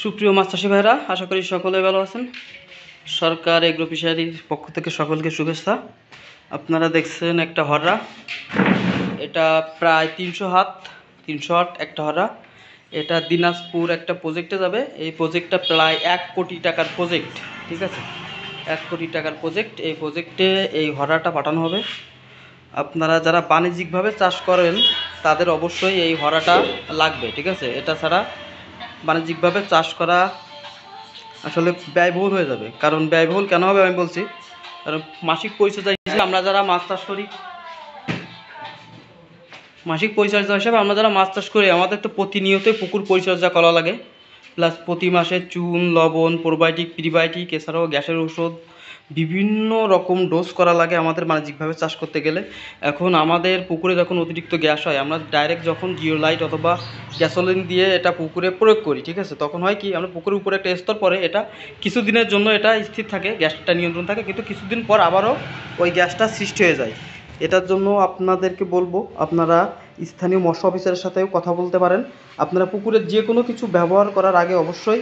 সুপ্রিয় মাছ চাষি ভাইরা, আশা করি সকলে ভালো আছেন। সরকার এগ্রো ফিশারির পক্ষ থেকে সকলকে শুভেচ্ছা। আপনারা দেখছেন একটা হররা, এটা প্রায় 300 হাত একটা হররা। এটা দিনাজপুর একটা প্রজেক্টে যাবে। এই প্রজেক্টটা প্রায় 1 কোটি টাকার প্রজেক্ট, ঠিক আছে। 1 কোটি টাকার প্রজেক্ট। এই প্রজেক্টে এই হররাটা পাঠানো হবে। আপনারা যারা বাণিজ্যিকভাবে চাষ করেন তাদের অবশ্যই এই হররাটা লাগবে, ঠিক আছে। এটা ছাড়া বাণিজ্যিকভাবে চাষ করা আসলে ব্যয়বহুল হয়ে যাবে। কারণ ব্যয়বহুল কেন হবে আমি বলছি, কারণ মাসিক পরিচর্যা হিসেবে আমরা যারা মাছ চাষ করি, আমাদের তো প্রতিনিয়তই পুকুর পরিচর্যা করা লাগে। প্লাস প্রতি মাসে চুন, লবণ, প্রোবায়োটিক, প্রিবায়োটিক, এছাড়াও গ্যাসের ওষুধ, বিভিন্ন রকম ডোজ করা লাগে আমাদের বাণিজ্যিকভাবে চাষ করতে গেলে। এখন আমাদের পুকুরে যখন অতিরিক্ত গ্যাস হয়, আমরা ডাইরেক্ট যখন জিওলাইট অথবা গ্যাসোলিন দিয়ে এটা পুকুরে প্রয়োগ করি, ঠিক আছে, তখন হয় কি, আমরা পুকুরের উপরে একটা স্তর পরে এটা কিছুদিনের জন্য এটা স্থির থাকে, গ্যাসটা নিয়ন্ত্রণ থাকে, কিন্তু কিছুদিন পর আবারও ওই গ্যাসটা সৃষ্টি হয়ে যায়। এটার জন্য আপনাদেরকে বলবো, আপনারা স্থানীয় মৎস্য অফিসারের সাথেও কথা বলতে পারেন। আপনারা পুকুরের যে কোনো কিছু ব্যবহার করার আগে অবশ্যই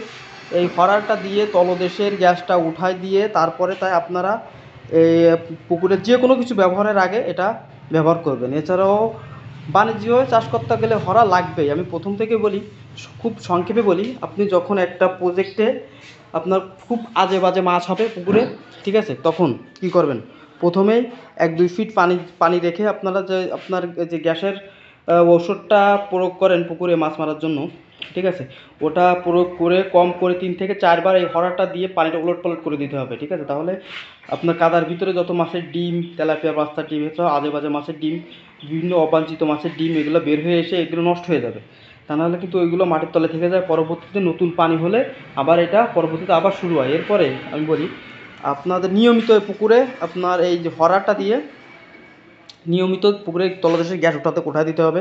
এই হরারটা দিয়ে তলদেশের গ্যাসটা উঠাই দিয়ে তারপরে তাই আপনারা এই পুকুরের যে কোনো কিছু ব্যবহারের আগে এটা ব্যবহার করবেন। এছাড়াও বাণিজ্যিকভাবে চাষ করতে গেলে হরা লাগবেই। আমি প্রথম থেকে বলি, খুব সংক্ষেপে বলি, আপনি যখন একটা প্রজেক্টে আপনার খুব আজে বাজে মাছ হবে পুকুরে, ঠিক আছে, তখন কি করবেন, প্রথমেই 1-2 ফিট পানি রেখে আপনারা আপনার যে গ্যাসের ওষুধটা প্রয়োগ করেন পুকুরে মাছ মারার জন্য, ঠিক আছে, ওটা প্রয়োগ করে কম করে 3 থেকে 4 বার এই হরাটা দিয়ে পানিটা উলটপালট করে দিতে হবে, ঠিক আছে। তাহলে আপনার কাদার ভিতরে যত মাছের ডিম, তেলাপিয়া, বাস্তার ডিম, এছাড়াও আজে বাজে মাছের ডিম, বিভিন্ন অবাঞ্ছিত মাছের ডিম, এগুলো বের হয়ে এসে এগুলো নষ্ট হয়ে যাবে। তা নাহলে কিন্তু ওইগুলো মাটির তলে থেকে যায়। পরবর্তীতে নতুন পানি হলে আবার এটা পরবর্তীতে আবার শুরু হয়। এরপরে আমি বলি, আপনাদের নিয়মিত পুকুরে আপনার এই যে হরাটা দিয়ে নিয়মিত পুকুরে তলদেশের গ্যাস কোঠায় দিতে হবে।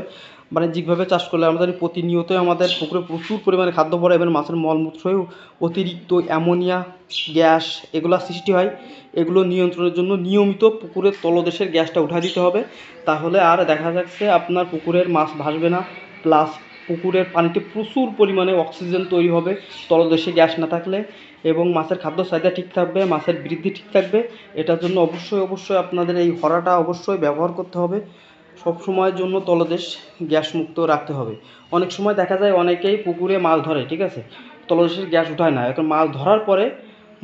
বাণিজ্যিকভাবে চাষ করলে আমাদের প্রতিনিয়তই আমাদের পুকুরে প্রচুর পরিমাণে খাদ্য পড়ে এবং মাছের মলমূত্রেও অতিরিক্ত অ্যামোনিয়া গ্যাস এগুলো সৃষ্টি হয়। এগুলো নিয়ন্ত্রণের জন্য নিয়মিত পুকুরের তলদেশের গ্যাসটা উঠায় দিতে হবে। তাহলে আর দেখা যাচ্ছে আপনার পুকুরের মাছ ভাসবে না, প্লাস পুকুরের পানিতে প্রচুর পরিমাণে অক্সিজেন তৈরি হবে তলদেশে গ্যাস না থাকলে, এবং মাছের খাদ্য চাহিদা ঠিক থাকবে, মাছের বৃদ্ধি ঠিক থাকবে। এটার জন্য অবশ্যই আপনাদের এই হরাটা অবশ্যই ব্যবহার করতে হবে। সব সময়ের জন্য তলদেশ গ্যাস মুক্ত রাখতে হবে। অনেক সময় দেখা যায় অনেকেই পুকুরে মাছ ধরে, ঠিক আছে, তলদেশের গ্যাস উঠায় না। এখন মাছ ধরার পরে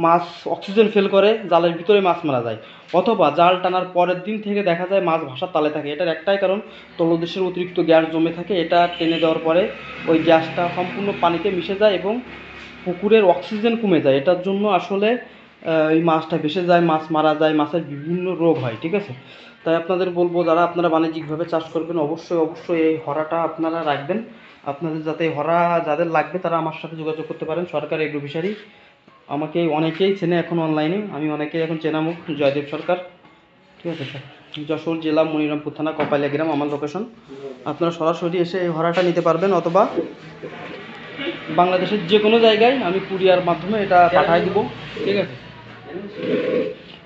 মাছ অক্সিজেন ফেল করে, জালের ভিতরে মাছ মারা যায়, অথবা জাল টানার পরের দিন থেকে দেখা যায় মাছ ভাসার তালে থাকে। এটার একটাই কারণ, তলদেশের অতিরিক্ত গ্যাস জমে থাকে। এটা টেনে দেওয়ার পরে ওই গ্যাসটা সম্পূর্ণ পানিতে মিশে যায় এবং পুকুরের অক্সিজেন কমে যায়। এটার জন্য আসলে এই মাছটা ভেসে যায়, মাছ মারা যায়, মাছের বিভিন্ন রোগ হয়, ঠিক আছে। তাই আপনাদের বলবো, যারা আপনারা বাণিজ্যিকভাবে চাষ করবেন অবশ্যই এই হরাটা আপনারা রাখবেন। আপনাদের যাতে হরা যাদের লাগবে তারা আমার সাথে যোগাযোগ করতে পারেন। সরকার এগ্রো ফিশারি, আমাকে অনেকেই চেনে এখন অনলাইনে, আমি অনেকেই এখন চেনামুখ, জয়দেব সরকার, ঠিক আছে স্যার। যশোর জেলা, মনিরামপুর থানা, কপালিয়া গ্রাম আমার লোকেশন। আপনারা সরাসরি এসে এই হরাটা নিতে পারবেন, অথবা বাংলাদেশের যে কোনো জায়গায় আমি কুরিয়ার মাধ্যমে এটা পাঠাই দিব, ঠিক আছে।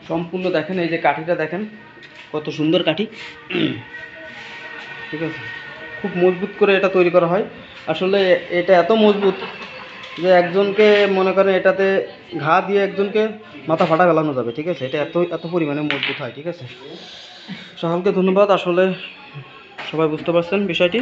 সম্পূর্ণ দেখেন, এই যে কাঠিটা দেখেন কত সুন্দর কাঠি, ঠিক আছে, খুব মজবুত করে এটা তৈরি করা হয়। আসলে এটা এত মজবুত যে একজনকে মনে করেন এটাতে ঘা দিয়ে একজনকে মাথা ফাটা ফেলানো যাবে, ঠিক আছে। এটা এত পরিমাণে মজবুত হয়, ঠিক আছে। সকলকে ধন্যবাদ। আসলে সবাই বুঝতে পারছেন বিষয়টি।